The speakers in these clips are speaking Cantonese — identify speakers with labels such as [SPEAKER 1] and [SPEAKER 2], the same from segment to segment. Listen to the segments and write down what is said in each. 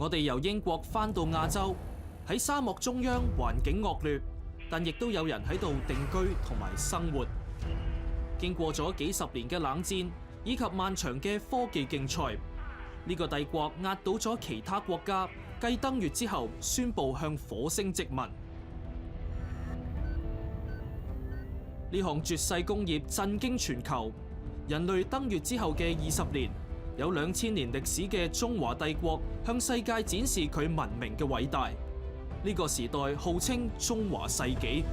[SPEAKER 1] 我哋由英國返到亞洲，喺沙漠中央，環境惡劣，但亦都有人喺度定居同埋生活。經過咗幾十年嘅冷戰以及漫長嘅科技競賽，呢個帝國壓倒咗其他國家，繼登月之後宣布向火星殖民。呢項絕世工業震驚全球。人類登月之後嘅20年，有2000年歷史嘅中華帝國向世界展示佢文明嘅偉大。呢個時代號稱中華世紀。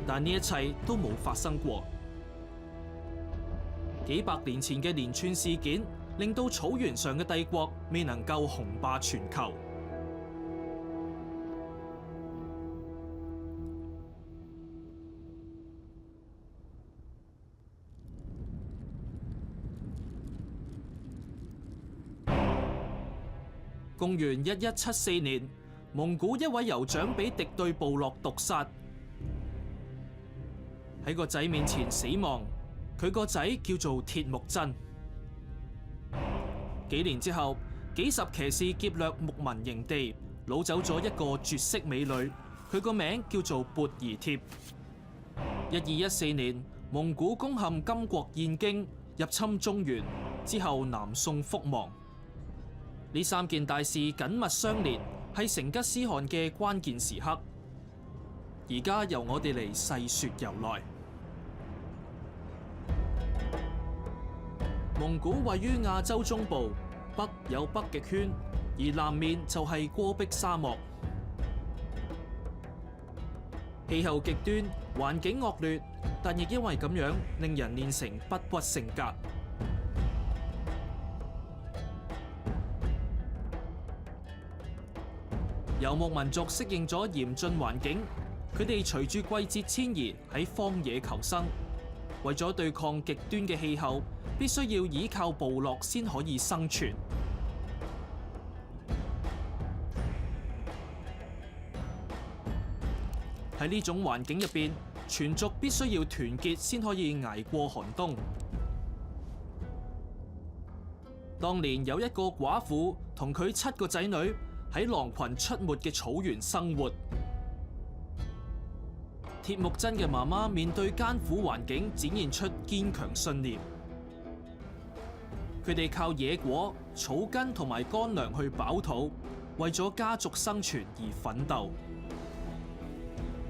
[SPEAKER 1] 但呢一切都冇發生過。幾百年前嘅連串事件，令到草原上嘅帝國未能夠雄霸全球。公元1174年，蒙古一位酋長俾敵對部落毒殺，喺個仔面前死亡。佢個仔叫做鐵木真。幾年之後，幾十騎士劫掠牧民營地，擄走咗一個絕色美女，佢個名叫做缽兒帖。1214年，蒙古攻陷金國燕京，入侵中原，之後南宋覆亡。呢三件大事緊密相連，係成吉思汗嘅關鍵時刻。而家由我哋嚟細說由來。蒙古位於亞洲中部，北有北極圈，而南面就係戈壁沙漠。氣候極端，環境惡劣，但亦因為咁樣，令人練成不屈性格。游牧民族適應咗嚴峻環境，佢哋隨住季節遷移喺荒野求生。為咗對抗極端嘅氣候，必須要依靠部落先可以生存。喺呢種環境入邊，全族必須要團結先可以捱過寒冬。當年有一個寡婦同佢7個仔女喺狼群出沒嘅草原生活。鐵木真嘅媽媽面對艱苦環境，展現出堅強信念。佢哋靠野果、草根同埋乾糧去飽肚，為咗家族生存而奮鬥。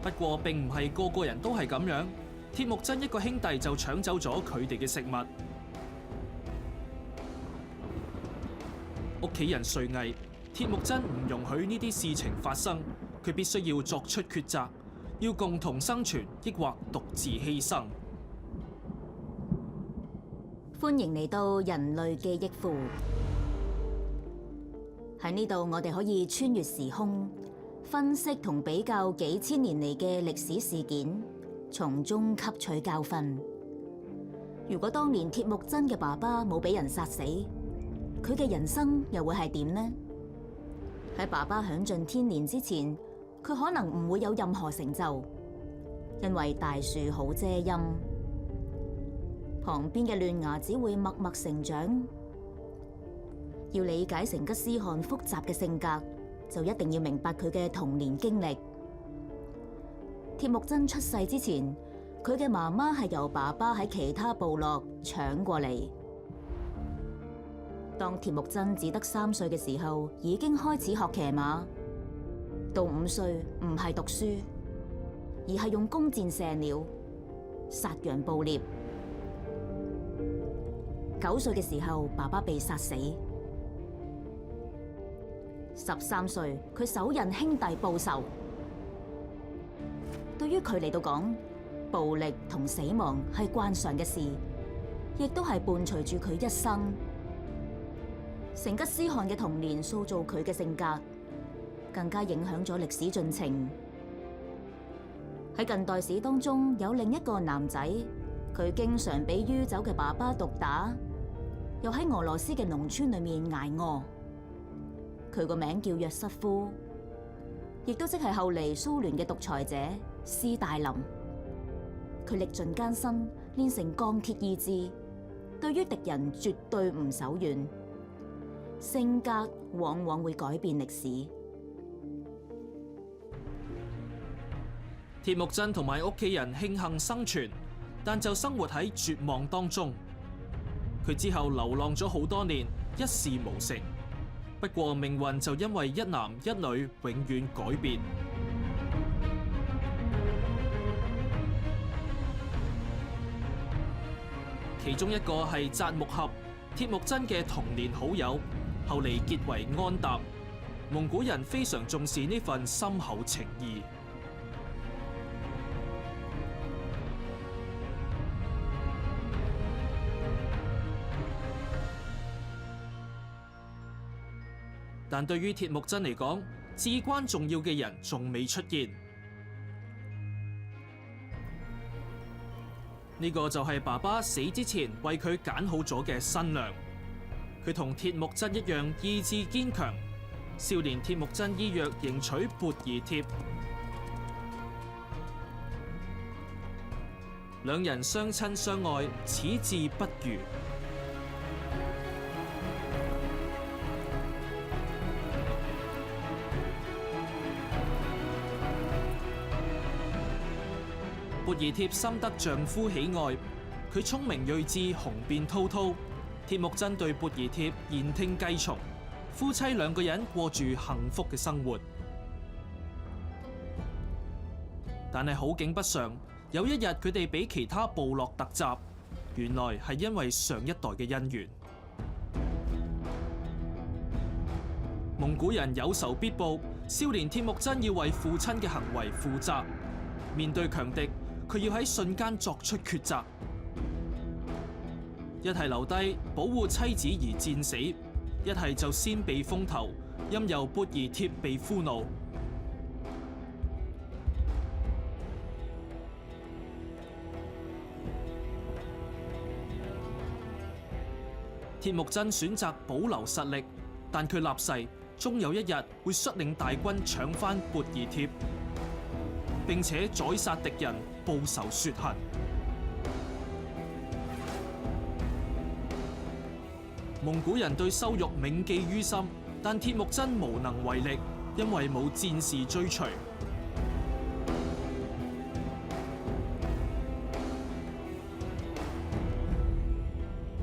[SPEAKER 1] 不過，並唔係個個人都係咁樣。鐵木真一個兄弟就搶走咗佢哋嘅食物。屋企人垂危，鐵木真唔容許呢啲事情發生，佢必須要作出抉擇。要共同生存，抑或獨自犧牲？
[SPEAKER 2] 歡迎嚟到人類記憶庫。喺呢度，我哋可以穿越時空，分析同比較幾千年嚟嘅歷史事件，從中吸取教訓。如果當年鐵木真嘅爸爸冇俾人殺死，佢嘅人生又會係點呢？喺爸爸享盡天年之前，佢可能唔會有任何成就，因為大樹好遮陰，旁邊嘅嫩芽只會默默成長。要理解成吉思汗複雜嘅性格，就一定要明白佢嘅童年經歷。鐵木真出世之前，佢嘅媽媽係由爸爸喺其他部落搶過嚟。當鐵木真只得3歲嘅時候，已經開始學騎馬。到5歲唔係讀書，而係用弓箭射鳥、殺羊捕獵。9歲嘅時候，爸爸被殺死。13歲，佢手刃兄弟報仇。對於佢嚟到講，暴力同死亡係慣常嘅事，亦都係伴隨住佢一生。成吉思汗嘅童年塑造佢嘅性格，更加影響咗歷史進程。喺近代史當中，有另一個男仔，佢經常俾酗酒嘅爸爸毒打，又喺俄羅斯嘅農村裏面挨餓。佢個名叫約瑟夫，亦都即係後嚟蘇聯嘅獨裁者斯大林。佢歷盡艱辛，練成鋼鐵意志，對於敵人絕對唔手軟。性格往往會改變歷史。
[SPEAKER 1] 鐵木真同埋屋企人慶幸生存，但就生活喺絕望當中。佢之後流浪咗好多年，一事無成。不過命運就因為一男一女永遠改變。其中一個係扎木合，鐵木真嘅童年好友，後嚟結為安踏。蒙古人非常重視呢份深厚情誼。但對於鐵木真嚟講，至關重要嘅人仲未出現。呢個就係爸爸死之前為佢揀好咗嘅新娘。佢同鐵木真一樣意志堅強。少年鐵木真依約迎娶缽兒帖，兩人相親相愛，矢志不渝。缽兒帖深得丈夫喜愛，佢聰明睿智，雄辯滔滔。鐵木真對缽兒帖言聽計從，夫妻兩個人過住幸福嘅生活。但係好景不常，有一日佢哋俾其他部落突襲，原來係因為上一代嘅恩怨。蒙古人有仇必報，少年鐵木真要為父親嘅行為負責。面對強敵，佢要喺瞬間作出抉擇，一係留低保護妻子而戰死，一係就先避風頭，任由缽兒帖被俘虜。鐵木真選擇保留實力，但佢立誓，終有一日會率領大軍搶返缽兒帖，並且宰殺敵人，報仇雪恨。蒙古人對羞辱銘記於心，但鐵木真無能為力，因為冇戰士追隨。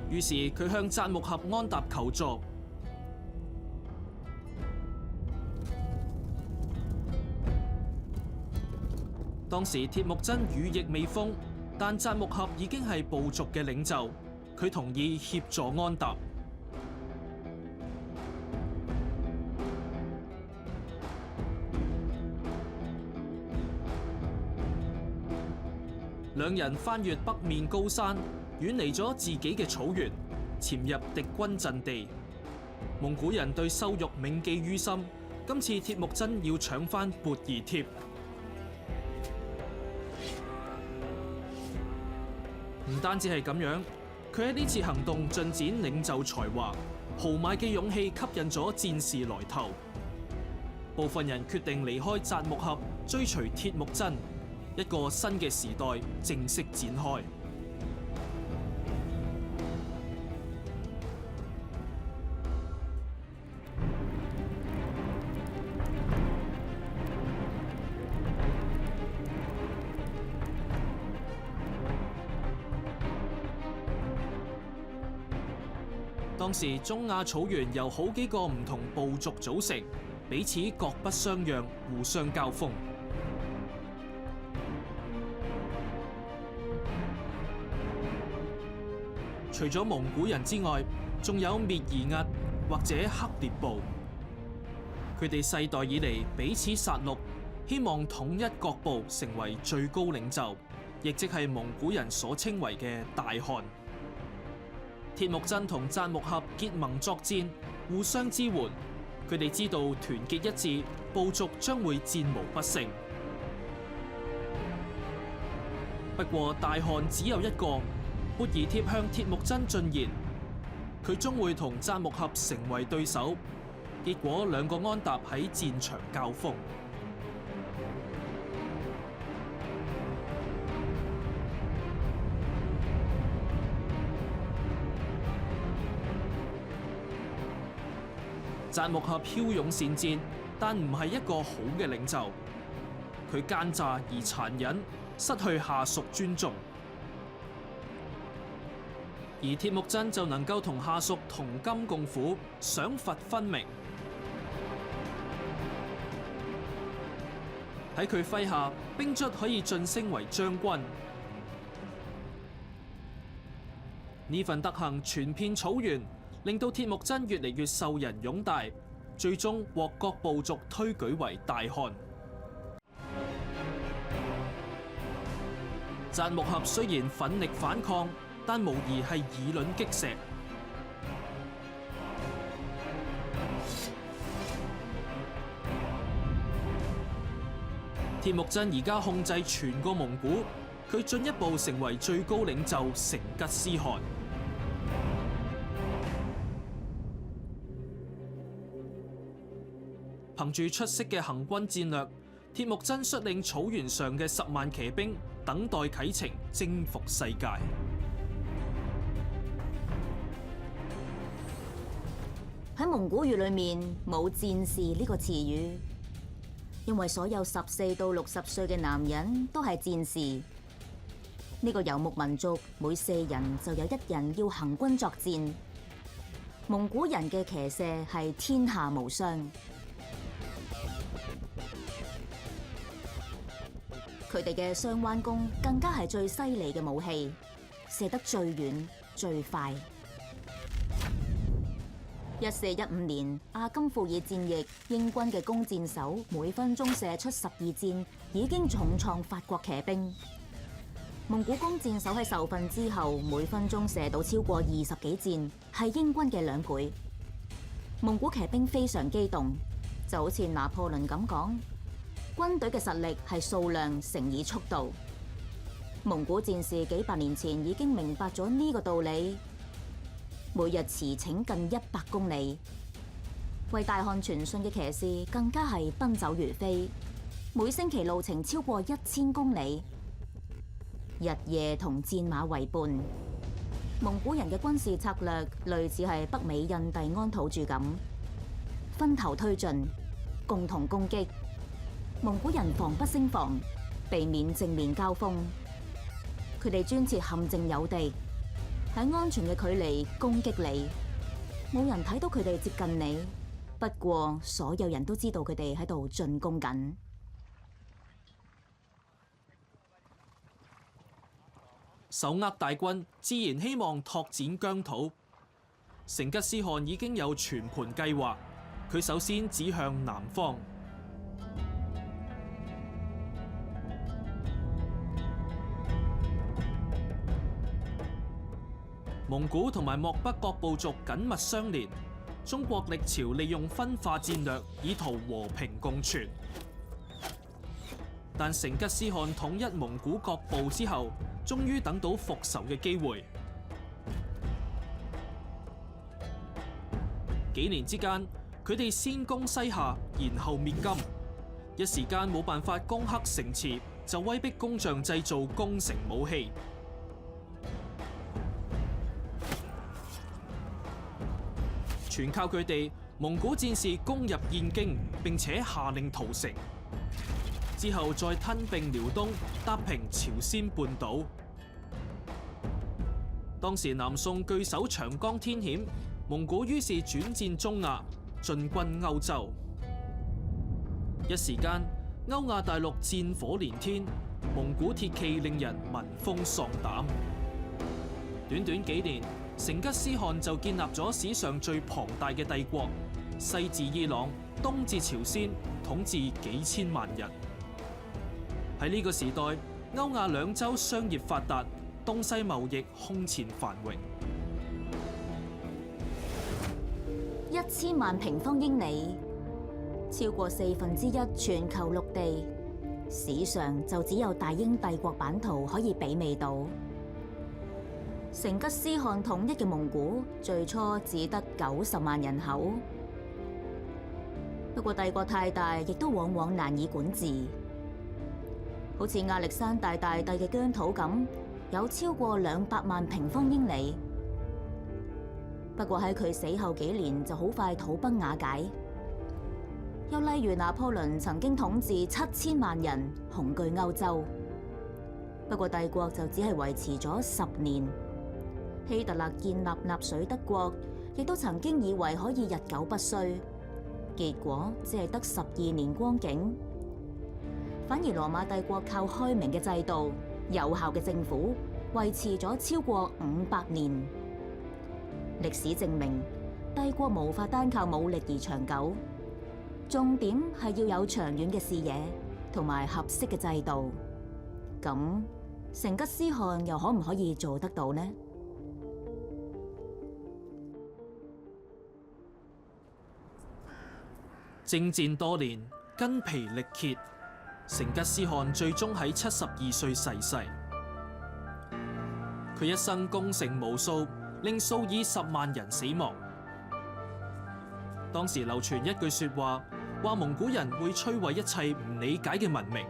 [SPEAKER 1] 於是佢向扎木合安踏求助。當時鐵木真羽翼未豐，但扎木合已經係部族嘅領袖，佢同意協助安踏。兩人翻越北面高山，遠離咗自己嘅草原，潛入敵軍陣地。蒙古人對羞辱銘記於心，今次鐵木真要搶翻缽兒帖。唔單止係咁樣，佢喺呢次行動盡展領袖才華，豪邁嘅勇氣吸引咗戰士來投。部分人決定離開扎木合，追隨鐵木真，一個新嘅時代正式展開。當時中亞草原由好幾個唔同部族組成，彼此各不相讓，互相交鋒。除咗蒙古人之外，仲有蔑兒俶或者黑烈部，佢哋世代以嚟彼此殺戮，希望統一各部成為最高領袖，亦即係蒙古人所稱為嘅大汗。鐵木真同扎木合結盟作戰，互相支援。佢哋知道團結一致，部族將會戰無不勝。不過大汗只有一個，缽兒帖向鐵木真進言，佢終會同扎木合成為對手。結果兩個安踏喺戰場交鋒。扎木合驍勇善戰，但唔係一個好嘅領袖。佢奸詐而殘忍，失去下屬尊重。而鐵木真就能夠同下屬同甘共苦，賞罰分明。喺佢麾下，兵卒可以晉升為將軍。呢份德行傳遍草原，令到鐵木真越嚟越受人擁戴，最終獲各部族推舉為大汗。扎木合雖然奮力反抗，但無疑係以卵擊石。鐵木真而家控制全個蒙古，佢進一步成為最高領袖成吉思汗。憑住出色嘅行軍戰略，鐵木真率領草原上嘅10萬騎兵，等待啟程征服世界。
[SPEAKER 2] 喺蒙古語裏面冇戰士呢個詞語，因為所有14到60歲嘅男人都係戰士。呢個游牧民族每4人就有1人要行軍作戰。蒙古人嘅騎射係天下無雙，佢哋嘅雙彎弓更加係最犀利嘅武器，射得最遠最快。1415年阿金庫爾戰役，英軍嘅弓箭手每分鐘射出12箭，已經重創法國騎兵。蒙古弓箭手喺受訓之後，每分鐘射到超過20幾箭，係英軍嘅2倍。蒙古騎兵非常激動，就好似拿破崙咁講，軍隊嘅實力係數量乘以速度。蒙古戰士幾百年前已經明白咗呢個道理。每日馳騁近100公里，為大汗傳信嘅騎士更加係奔走如飛，每星期路程超過1000公里，日夜同戰馬為伴。蒙古人嘅軍事策略類似係北美印第安土著咁，分頭推進，共同攻擊。蒙古人防不勝防，避免正面交鋒。佢哋專設陷阱誘敵，喺安全嘅距離攻擊你，冇人睇到佢哋接近你。不過所有人都知道佢哋喺度進攻緊。
[SPEAKER 1] 手握大軍，自然希望拓展疆土。成吉思汗已經有全盤計劃，佢首先指向南方。蒙古同埋漠北各部族緊密相連，中國歷朝利用分化戰略以圖和平共存。但成吉思汗統一蒙古各部之後，終於等到復仇嘅機會。幾年之間，佢哋先攻西夏，然後滅金，一時間冇辦法攻克城池，就威逼工匠製造攻城武器。全靠佢哋，蒙古戰士攻入燕京，並且下令屠城，之後再吞併遼東，搭平朝鮮半島。當時南宋據守長江天險，蒙古於是轉戰中亞，進軍歐洲。一時間，歐亞大陸戰火連天，蒙古鐵騎令人聞風喪膽。短短幾年，成吉思汗就建立咗史上最龐大嘅帝國，西至伊朗，東至朝鮮，統治幾千萬人。喺呢個時代，歐亞兩洲商業發達，東西貿易空前繁榮。
[SPEAKER 2] 1000萬平方英里，超過1/4全球陸地，史上就只有大英帝國版圖可以媲美到。成吉思汗統一嘅蒙古最初只得90萬人口，不過帝國太大，亦都往往難以管治。好似亞歷山大大帝嘅疆土咁，有超過200萬平方英里。不過喺佢死後幾年就好快土崩瓦解。又例如拿破崙曾經統治7000萬人，雄踞歐洲。不過帝國就只係維持咗10年。希特勒建立納粹德國，亦都曾經以為可以日久不衰，結果只係得12年光景。反而羅馬帝國靠開明嘅制度、有效嘅政府，維持咗超過500年。歷史證明，帝國無法單靠武力而長久，重點係要有長遠嘅視野同埋合適嘅制度。咁成吉思汗又可唔可以做得到呢？
[SPEAKER 1] 征戰多年，筋疲力竭，成吉思汗最終喺72歲逝世。佢一生攻城無數，令數以10萬人死亡。當時流傳一句說話，話蒙古人會摧毀一切唔理解嘅文明。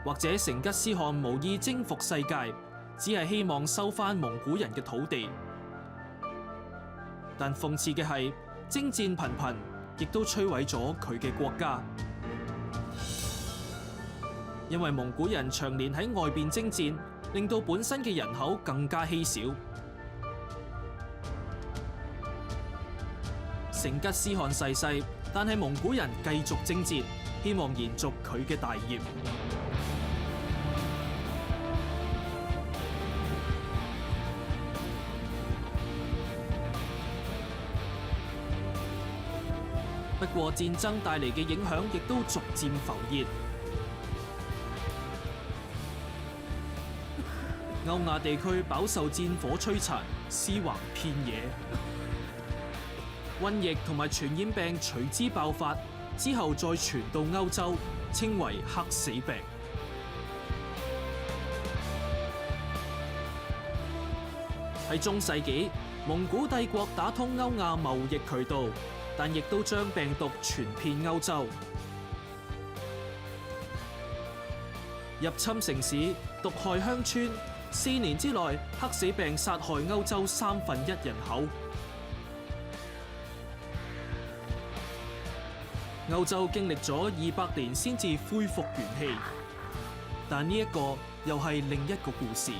[SPEAKER 1] 或者成吉思汗無意征服世界，只係希望收返蒙古人嘅土地。但諷刺嘅係，征戰頻頻，亦都摧毀咗佢嘅國家。因為蒙古人長年喺外邊征戰，令到本身嘅人口更加稀少。成吉思汗逝世，但係蒙古人繼續征戰，希望延續佢嘅大業。不過戰爭帶嚟嘅影響亦都逐漸浮現。歐亞地區飽受戰火摧殘，屍橫遍野，瘟疫同埋傳染病隨之爆發，之後再傳到歐洲，稱為黑死病。喺中世紀，蒙古帝國打通歐亞貿易渠道，但亦都將病毒傳遍歐洲。入侵城市，毒害鄉村，4年之內，黑死病殺害歐洲1/3人口。歐洲經歷咗200年先至恢復元氣，但呢一個又係另一個故事。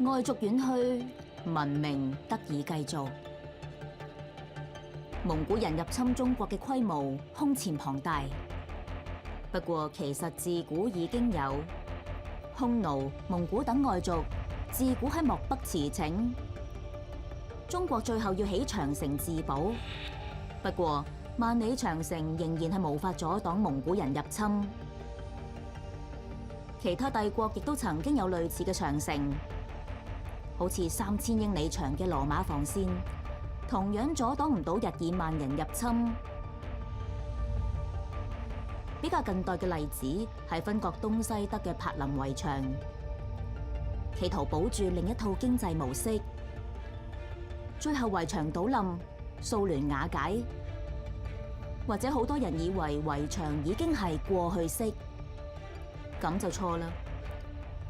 [SPEAKER 2] 外族遠去，文明得以繼續。蒙古人入侵中國嘅規模空前龐大，不過其實自古已經有匈奴、蒙古等外族，自古喺漠北馳騁。中國最後要起長城自保，不過萬里長城仍然係無法阻擋蒙古人入侵。其他帝國亦都曾經有類似嘅長城。好似3000英里長嘅羅馬防線，同樣阻擋唔到日耳曼人入侵。比較近代嘅例子係分割東西德嘅柏林圍牆，企圖保住另一套經濟模式。最後圍牆倒冧，蘇聯瓦解，或者好多人以為圍牆已經係過去式，咁就錯啦。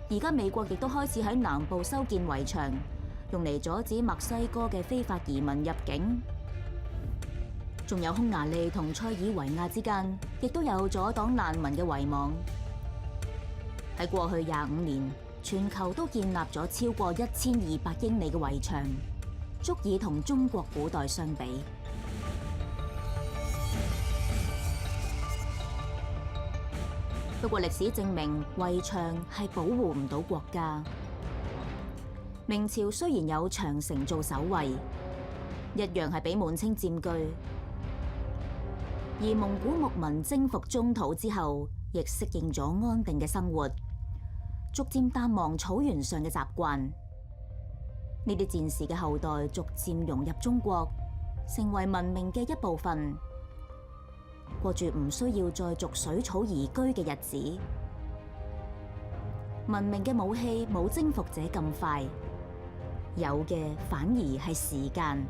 [SPEAKER 2] 而家美國亦都開始喺南部修建圍牆，用嚟阻止墨西哥嘅非法移民入境。仲有匈牙利同塞爾維亞之間，亦都有阻擋難民嘅圍網。喺過去25年，全球都建立咗超過1200英里嘅圍牆，足以同中國古代相比。不過歷史證明，圍牆係保護唔到國家。明朝雖然有長城做守衛，一樣係俾滿清佔據。而蒙古牧民征服中土之後，亦適應咗安定嘅生活，逐漸淡忘草原上嘅習慣。呢啲戰士嘅後代逐漸融入中國，成為文明嘅一部分。過住唔需要再逐水草而居嘅日子。文明嘅武器冇征服者咁快，有嘅反而係時間。